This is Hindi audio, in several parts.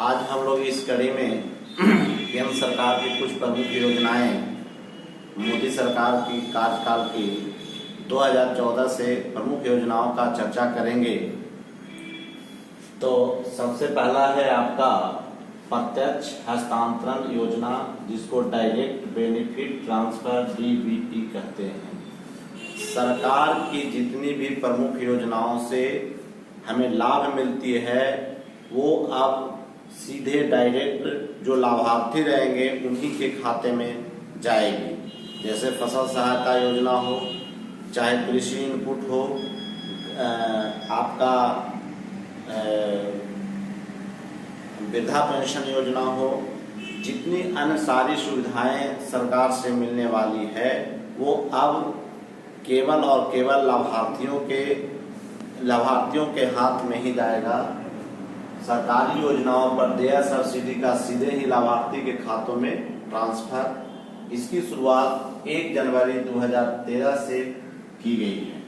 आज हम लोग इस कड़ी में केंद्र सरकार की कुछ प्रमुख योजनाएं मोदी सरकार की कार्यकाल की 2014 से प्रमुख योजनाओं का चर्चा करेंगे। तो सबसे पहला है आपका प्रत्यक्ष हस्तांतरण योजना, जिसको डायरेक्ट बेनिफिट ट्रांसफर डीबीटी कहते हैं। सरकार की जितनी भी प्रमुख योजनाओं से हमें लाभ मिलती है वो अब सीधे डायरेक्ट जो लाभार्थी रहेंगे उन्हीं के खाते में जाएगी। जैसे फसल सहायता योजना हो, चाहे कृषि इनपुट हो, आपका वृद्धा पेंशन योजना हो, जितनी अन्य सारी सुविधाएं सरकार से मिलने वाली है वो अब केवल और केवल लाभार्थियों के हाथ में ही जाएगा। सरकारी योजनाओं पर देय सब्सिडी का सीधे ही लाभार्थी के खातों में ट्रांसफर, इसकी शुरुआत 1 जनवरी 2013 से की गई है।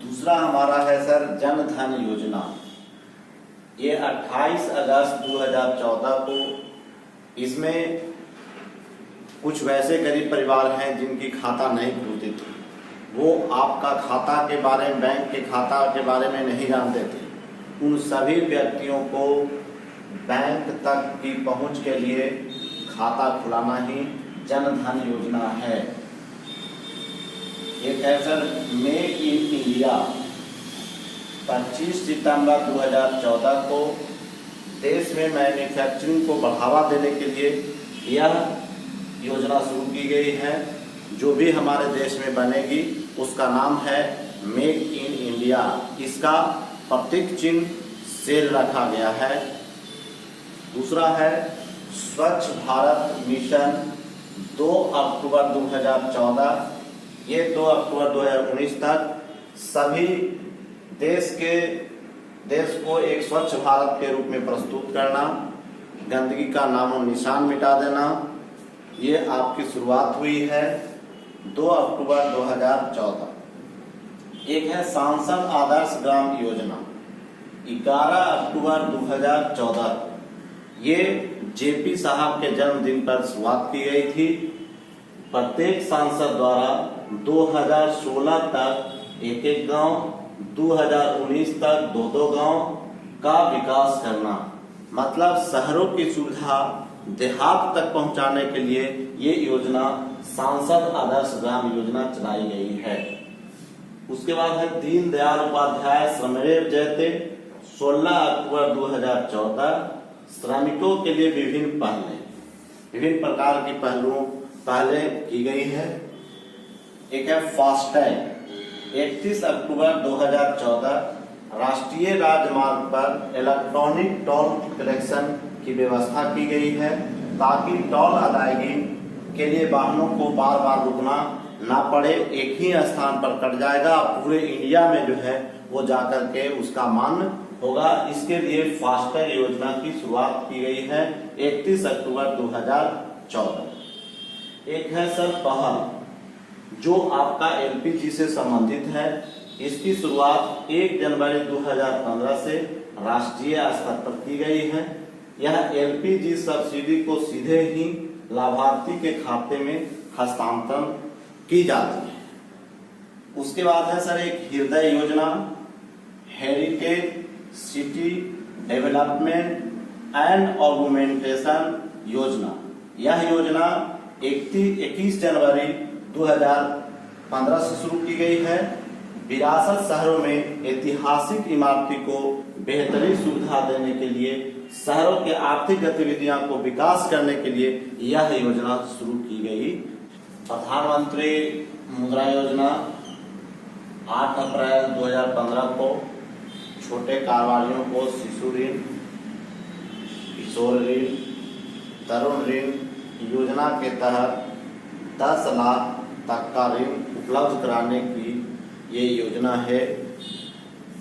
दूसरा हमारा है सर जन धन योजना। ये 28 अगस्त 2014 को, इसमें कुछ वैसे गरीब परिवार हैं जिनकी खाता नहीं खुलती थी, वो आपका खाता के बारे में, बैंक के खाता के बारे में नहीं जानते थे। उन सभी व्यक्तियों को बैंक तक की पहुंच के लिए खाता खुलाना ही जन धन योजना है। एक है सर मेक इन इंडिया। 25 सितंबर 2014 को देश में मैन्युफैक्चरिंग को बढ़ावा देने के लिए यह योजना शुरू की गई है। जो भी हमारे देश में बनेगी उसका नाम है मेक इन इंडिया। इसका प्रतीक चिन्ह सेल रखा गया है। दूसरा है स्वच्छ भारत मिशन 2 अक्टूबर 2014। ये 2 अक्टूबर 2019 तक सभी देश को एक स्वच्छ भारत के रूप में प्रस्तुत करना, गंदगी का नामो निशान मिटा देना, ये आपकी शुरुआत हुई है 2 अक्टूबर 2014। एक है सांसद आदर्श ग्राम योजना, 11 अक्टूबर 2014। ये जेपी साहब के जन्मदिन पर शुरुआत की गई थी। प्रत्येक सांसद द्वारा 2016 तक एक गांव, 2019 तक 2 गांव का विकास करना, मतलब शहरों की सुविधा देहात तक पहुंचाने के लिए ये योजना सांसद आदर्श ग्राम योजना चलाई गई है। उसके बाद है दीनदयाल उपाध्याय श्रमेव जयते, 16 अक्टूबर 2014। श्रमिकों के लिए विभिन्न प्रकार की पहले की गई है। एक है फास्टैग, 31 अक्टूबर 2014। राष्ट्रीय राजमार्ग पर इलेक्ट्रॉनिक टोल कलेक्शन की व्यवस्था की गई है ताकि टोल अदायगी के लिए वाहनों को बार बार रुकना ना पड़े, एक ही स्थान पर कट जाएगा, पूरे इंडिया में जो है वो जाकर के उसका मान्य होगा। इसके लिए फास्टैग योजना की शुरुआत की गई है 31 अक्टूबर 2014। एक है सर पहल जो आपका एलपीजी से संबंधित है। इसकी शुरुआत 1 जनवरी 2015 से राष्ट्रीय स्तर पर की गई है। यह एलपीजी सब्सिडी को सीधे ही लाभार्थी के खाते में हस्तांतरण की जाती है। उसके बाद है सर एक हृदय योजना, heritage city development and augmentation योजना। यह योजना 21 जनवरी 2015 से शुरू की गई है। विरासत शहरों में ऐतिहासिक इमारती को बेहतरीन सुविधा देने के लिए, शहरों के आर्थिक गतिविधियों को विकास करने के लिए यह योजना शुरू की गई। प्रधानमंत्री मुद्रा योजना 8 अप्रैल 2015 को छोटे कारोबारियों को शिशु ऋण, किशोर ऋण, तरुण ऋण योजना के तहत 10 लाख तक का ऋण उपलब्ध कराने की ये योजना है।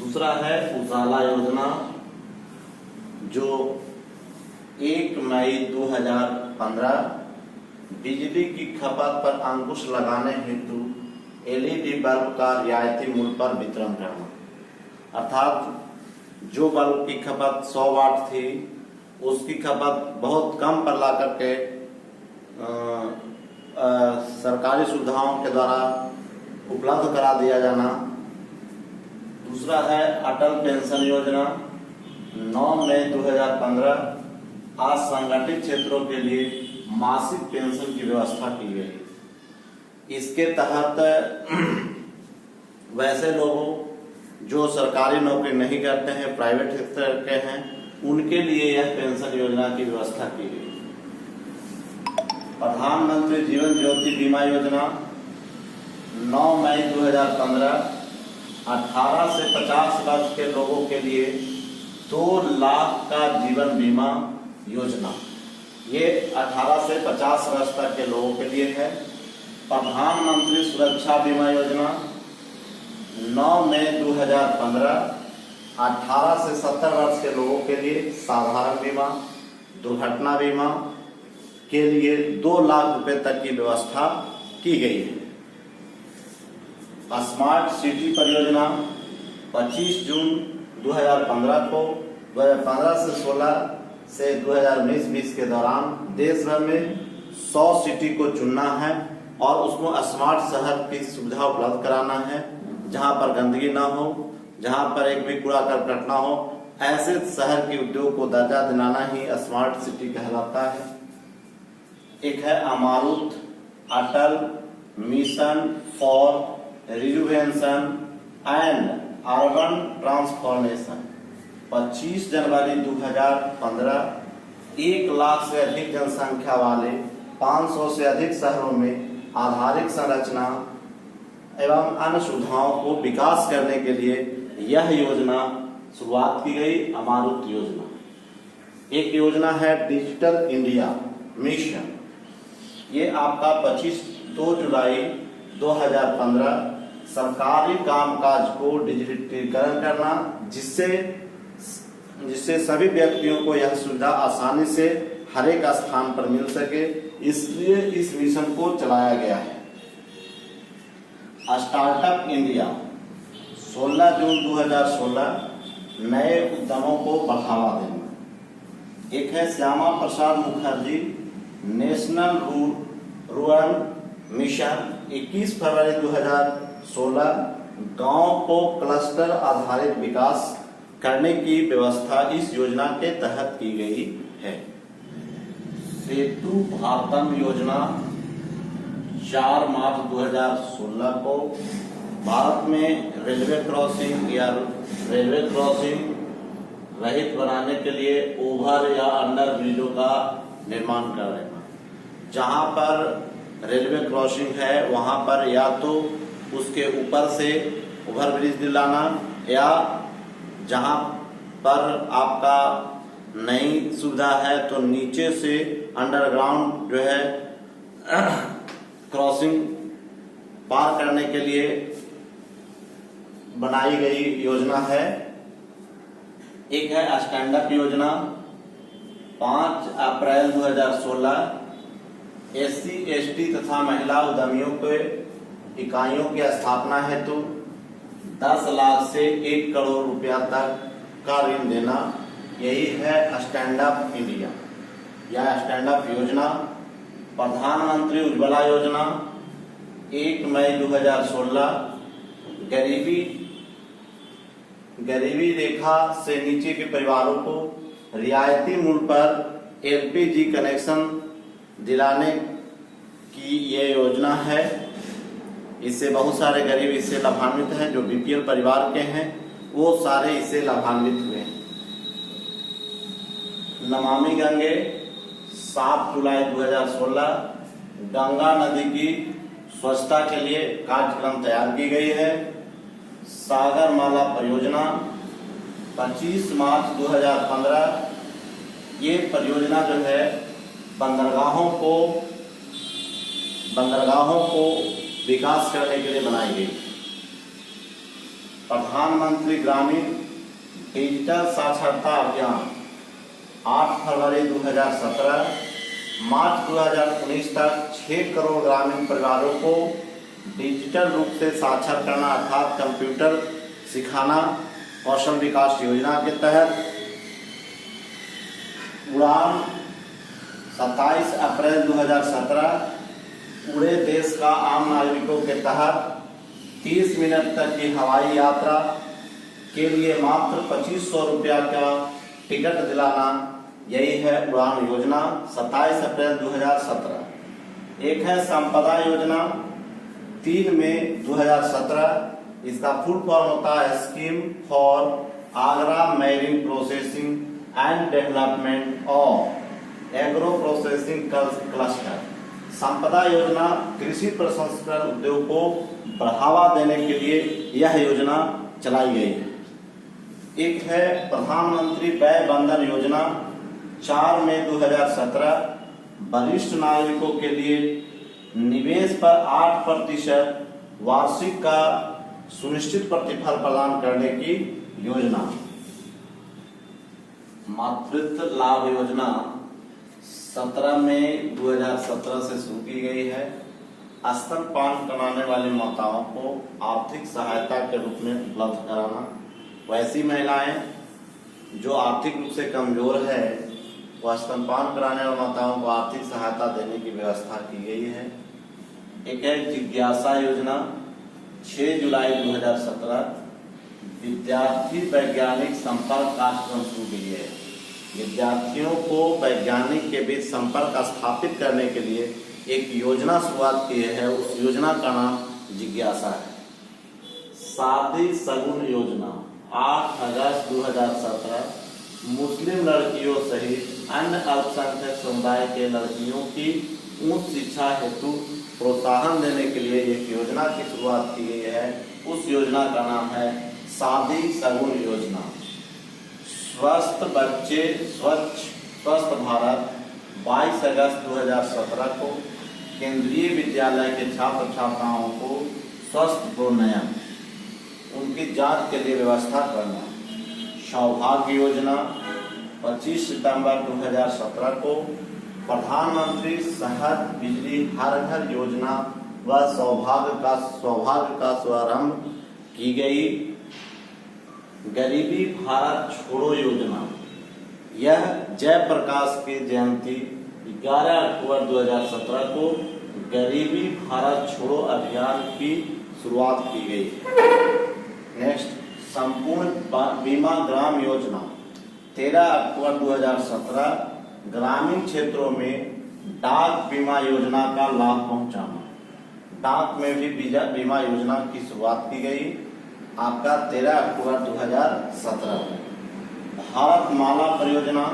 दूसरा है उजाला योजना, जो 1 मई 2015 बिजली की खपत पर अंकुश लगाने हेतु एलईडी बल्ब का रियायती मूल्य पर वितरण करना, अर्थात जो बल्ब की खपत 100 वाट थी उसकी खपत बहुत कम पर ला करके सरकारी सुविधाओं के द्वारा उपलब्ध करा दिया जाना। दूसरा है अटल पेंशन योजना। 9 मई 2015 आज संगठित क्षेत्रों के लिए मासिक पेंशन की व्यवस्था की गई। इसके तहत वैसे लोगों जो सरकारी नौकरी नहीं करते हैं, प्राइवेट सेक्टर के हैं, उनके लिए यह पेंशन योजना की व्यवस्था की गई। प्रधानमंत्री जीवन ज्योति बीमा योजना 9 मई 2015 18 से 50 वर्ष के लोगों के लिए 2 लाख का जीवन बीमा योजना। ये 18 से 50 वर्ष तक के लोगों के लिए है। प्रधानमंत्री सुरक्षा बीमा योजना 9 मई 2015 18 से 70 वर्ष के लोगों के लिए साधारण बीमा, दुर्घटना बीमा के लिए 2 लाख रुपए तक की व्यवस्था की गई है। स्मार्ट सिटी परियोजना 25 जून 2015 को 2015 से 16 से 2019-20 के दौरान देश भर में 100 सिटी को चुनना है और उसको स्मार्ट शहर की सुविधा उपलब्ध कराना है, जहां पर गंदगी ना हो, जहां पर एक भी कूड़ा करकट ना हो। ऐसे शहर के उद्योग को दर्जा दिलाना ही स्मार्ट सिटी कहलाता है। एक है AMRUT Atal mission for rejuvenation and urban transformation. 25 जनवरी 2015 1 लाख से अधिक जनसंख्या वाले 500 से अधिक शहरों में आधारिक संरचना एवं अन्य सुविधाओं को विकास करने के लिए यह योजना शुरुआत की गई, अमारुत योजना। एक योजना है डिजिटल इंडिया मिशन। ये आपका 2 जुलाई 2015 सरकारी कामकाज को डिजिटलीकरण करना, जिससे सभी व्यक्तियों को यह सुविधा आसानी से हर एक स्थान पर मिल सके, इसलिए इस मिशन को चलाया गया है। स्टार्टअप इंडिया 16 जून 2016 नए उद्यमों को बढ़ावा देना। एक है Shyama Prasad Mukherjee national rural mission 21 फरवरी 2016 गांव को क्लस्टर आधारित विकास करने की व्यवस्था इस योजना के तहत की गई है। सेतु भारतम योजना 4 मार्च 2016 को भारत में रेलवे क्रॉसिंग या रेलवे क्रॉसिंग रहित बनाने के लिए ओवर या अंडर ब्रिजों का निर्माण कर रहे हैं। जहां पर रेलवे क्रॉसिंग है वहां पर या तो उसके ऊपर से ओवर ब्रिज दिलाना, या जहां पर आपका नई सुविधा है तो नीचे से अंडरग्राउंड जो है क्रॉसिंग पार करने के लिए बनाई गई योजना है। एक है स्टैंड अप योजना 5 अप्रैल 2016 एससी एसटी तथा महिला उद्यमियों के इकाइयों की स्थापना हेतु 10 लाख से 1 करोड़ रुपया तक का ऋण देना। यही है स्टैंड अप इंडिया या स्टैंड अप योजना। प्रधानमंत्री उज्ज्वला योजना 1 मई 2016 गरीबी रेखा से नीचे के परिवारों को रियायती मूल्य पर एलपीजी कनेक्शन दिलाने की ये योजना है। इससे बहुत सारे गरीब इससे लाभान्वित हैं। जो बीपीएल परिवार के हैं वो सारे इससे लाभान्वित हुए हैं। नमामि गंगे 7 जुलाई 2016 गंगा नदी की स्वच्छता के लिए कार्यक्रम तैयार की गई है। सागर माला परियोजना 25 मार्च 2015 ये परियोजना जो है बंदरगाहों को विकास करने के लिए बनाई गई। प्रधानमंत्री ग्रामीण डिजिटल साक्षरता अभियान 8 फरवरी 2017 मार्च 2019 तक 6 करोड़ ग्रामीण परिवारों को डिजिटल रूप से साक्षर करना अर्थात कंप्यूटर सिखाना कौशल विकास योजना के तहत उड़ान 27 अप्रैल 2017 पूरे देश का आम नागरिकों के तहत 30 मिनट तक की हवाई यात्रा के लिए मात्र 2500 रुपया का टिकट दिलाना, यही है उड़ान योजना 27 अप्रैल 2017। एक है संपदा योजना 3 मई 2017, इसका फुल फॉर्म होता है scheme for Agra marine processing and development of agro processing cluster. संपदा योजना कृषि प्रसंस्करण उद्योग को बढ़ावा देने के लिए यह योजना चलाई गई है। एक है प्रधानमंत्री व्यय बंधन योजना 4 मई 2017, वरिष्ठ नागरिकों के लिए निवेश पर 8% वार्षिक का सुनिश्चित प्रतिफल प्रदान करने की योजना। मातृत्व लाभ योजना 17 मई 2017 से शुरू की गई है। स्तनपान कराने वाली माताओं को आर्थिक सहायता के रूप में उपलब्ध कराना। वैसी महिलाएं जो आर्थिक रूप से कमजोर है वह स्तनपान कराने वाली माताओं को आर्थिक सहायता देने की व्यवस्था की गई है। एक है जिज्ञासा योजना 6 जुलाई 2017, विद्यार्थी वैज्ञानिक संपर्क कार्यक्रम शुरू की है। विद्यार्थियों को वैज्ञानिक के बीच संपर्क स्थापित करने के लिए एक योजना शुरुआत की है। उस योजना का नाम जिज्ञासा है। शादी शगुन योजना 8 अगस्त 2017, मुस्लिम लड़कियों सहित अन्य अल्पसंख्यक समुदाय के लड़कियों की उच्च शिक्षा हेतु प्रोत्साहन देने के लिए एक योजना की शुरुआत की गई है। उस योजना का नाम है शादी शगुन योजना। स्वस्थ बच्चे स्वस्थ भारत 22 अगस्त 2017 को केंद्रीय विद्यालय के छात्र छात्राओं को स्वस्थ प्रोन्नयन उनकी जांच के लिए व्यवस्था करना। सौभाग्य योजना 25 सितंबर 2017 को प्रधानमंत्री सहज बिजली हर घर योजना व सौभाग्य का शुभारंभ की गई। गरीबी भारत छोड़ो योजना, यह जयप्रकाश की जयंती 11 अक्टूबर 2017 को गरीबी भारत छोड़ो अभियान की शुरुआत की गई। नेक्स्ट, संपूर्ण बीमा ग्राम योजना 13 अक्टूबर 2017, ग्रामीण क्षेत्रों में डाक बीमा योजना का लाभ पहुंचाना। डाक में भी बीमा योजना की शुरुआत की गई आपका 13 अक्टूबर 2017। भारत माला परियोजना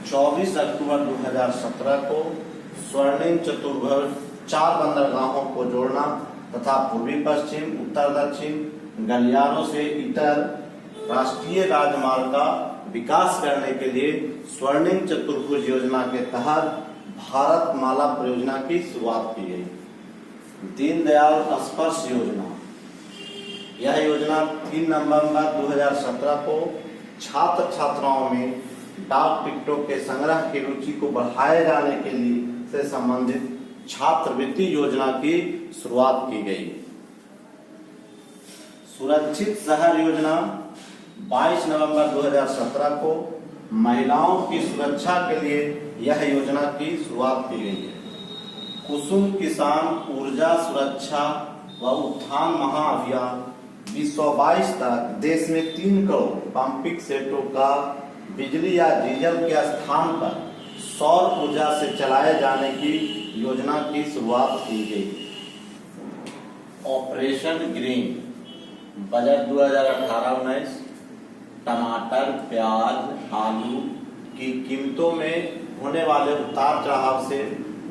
24 अक्टूबर 2017 को स्वर्णिम चतुर्भुज 4 बंदरगाहों को जोड़ना तथा पूर्वी पश्चिम उत्तर दक्षिण गलियारों से इतर राष्ट्रीय राजमार्ग का विकास करने के लिए स्वर्णिम चतुर्भुज योजना के तहत भारत माला परियोजना की शुरुआत की गई। दीनदयाल स्पर्श योजना, यह योजना 3 नवंबर 2017 को छात्र छात्राओं में डाक टिकटों के संग्रह की रुचि को बढ़ाए जाने के लिए से संबंधित छात्रवृत्ति योजना की शुरुआत की गई। सुरक्षित शहर योजना 22 नवंबर 2017 को महिलाओं की सुरक्षा के लिए यह योजना की शुरुआत की गई है। कुसुम किसान ऊर्जा सुरक्षा व उत्थान महाअभियान 2022 तक देश में 3 करोड़ पंपिंग सेटों का बिजली या डीजल के स्थान पर सौर ऊर्जा से चलाए जाने की योजना की शुरुआत की गई। ऑपरेशन ग्रीन बजट 2018-19 टमाटर, प्याज, आलू की कीमतों में होने वाले उतार चढ़ाव से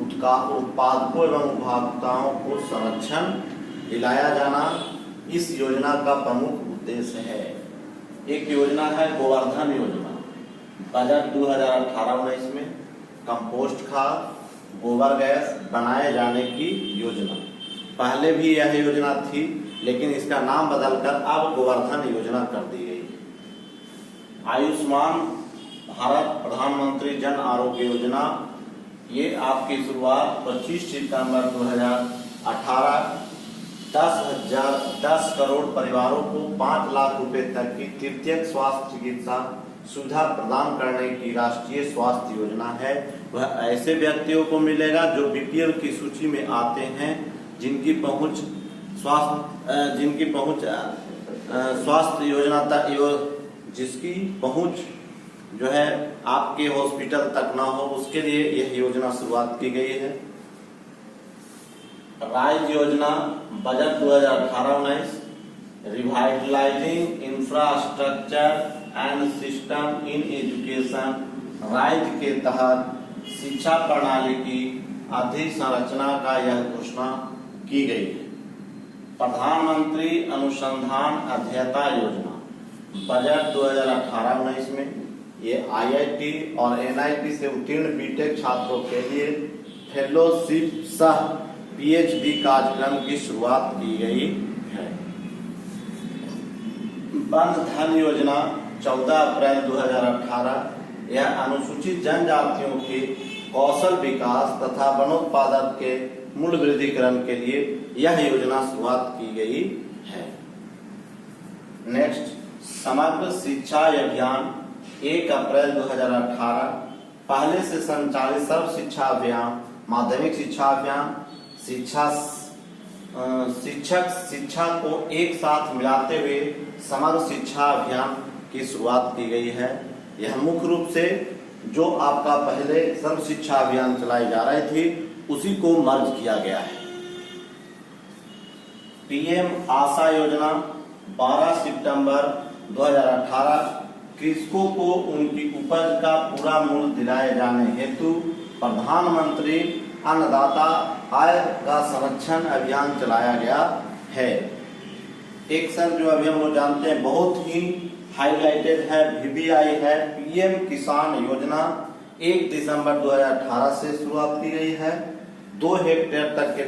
उत्पादकों एवं उपभोक्ताओं को संरक्षण दिलाया जाना इस योजना का प्रमुख उद्देश्य है। एक योजना है गोवर्धन योजना। बजट 2018-19 में कंपोस्ट खाद, गोबर गैस बनाए जाने की योजना। पहले भी यह योजना थी लेकिन इसका नाम बदलकर अब गोवर्धन योजना कर दी गई। आयुष्मान भारत प्रधानमंत्री जन आरोग्य योजना, ये आपकी शुरुआत 25 सितंबर 2018 10 करोड़ परिवारों को 5 लाख रुपए तक की तृतीयक स्वास्थ्य चिकित्सा सुविधा प्रदान करने की राष्ट्रीय स्वास्थ्य योजना है, वह ऐसे व्यक्तियों को मिलेगा जो बीपीएल की सूची में आते हैं, जिनकी पहुंच स्वास्थ्य योजना तक, जिसकी पहुंच जो है आपके हॉस्पिटल तक ना हो, उसके लिए यह योजना शुरुआत की गई है। राइज योजना budget 2018-19 revitalising infrastructure and system in education rise के तहत शिक्षा प्रणाली की अधिसंरचना का यह घोषणा की गई है। प्रधानमंत्री अनुसंधान अध्ययता योजना बजट 2018-19 में ये आईआईटी और एनआईटी से उत्तीर्ण बीटेक छात्रों के लिए फेलोशिप सह पीएचडी कार्यक्रम की शुरुआत की गई है। वन धन योजना 14 अप्रैल 2018 यह अनुसूचित जनजातियों के कौशल विकास तथा वनोत्पादन के मूल्य वृद्धिकरण के लिए यह योजना शुरुआत की गई है। नेक्स्ट, समग्र शिक्षा अभियान 1 अप्रैल 2018 पहले से संचालित सर्व शिक्षा अभियान, माध्यमिक शिक्षा अभियान, शिक्षक शिक्षा को एक साथ मिलाते हुए समग्र शिक्षा अभियान की शुरुआत की गई है। यह मुख्य रूप से जो आपका पहले सर्व शिक्षा अभियान चलाई जा रही थी उसी को मर्ज किया गया है। पीएम आशा योजना 12 सितंबर 2018 कृषकों को उनकी उपज का पूरा मूल्य दिलाए जाने हेतु प्रधानमंत्री अन्नदाता आय का संरक्षण अभियान चलाया गया है। एक सर जो अभी हम लोग जानते हैं बहुत ही हाईलाइटेड है, वीबीआई है, पीएम किसान योजना 1 दिसंबर 2018 से शुरुआत की गई है। 2 हेक्टेयर तक के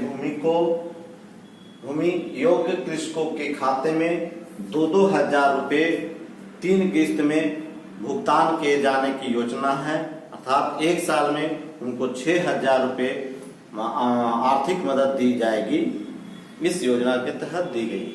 भूमि योग्य कृषकों के खाते में 2-2 हजार रुपए 3 किस्त में भुगतान किए जाने की योजना है, अर्थात 1 साल में उनको 6,000 रुपए आर्थिक मदद दी जाएगी, इस योजना के तहत दी गई।